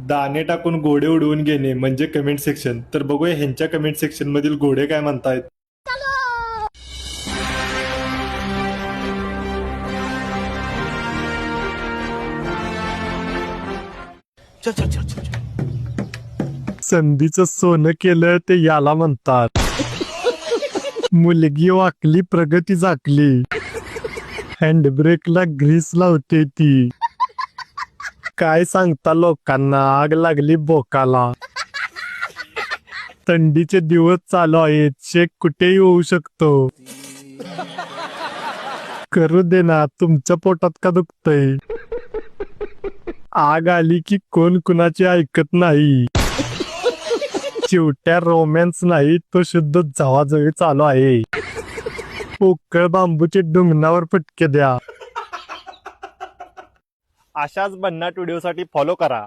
दाणे टाकून घोडे उडवून घेणे म्हणजे कमेंट सेक्शन. तर बघूया ह्यांच्या कमेंट सेक्शन मधील घोडे काय म्हणतायत. संधीचं सोनं केलं ते याला म्हणतात. मुलगी वाकली प्रगती झाकली. हँडब्रेकला ग्रीस लावते ती. काय सांगता लोकांना, आग लागली बोकाला. थंडीचे दिवस चालू आहेत, शेक कुठेही होऊ शकतो. करू दे ना, तुमच्या पोटात का दुखतय. आग आली की कोण कुणाची ऐकत नाही. चिवट्या रोमॅन्स नाही, तो शुद्ध जवाजवी चालू आहे. पोकळ बांबूचे डुंगणावर फटके द्या. अशाच भन्नाट व्हिडिओसाठी फॉलो करा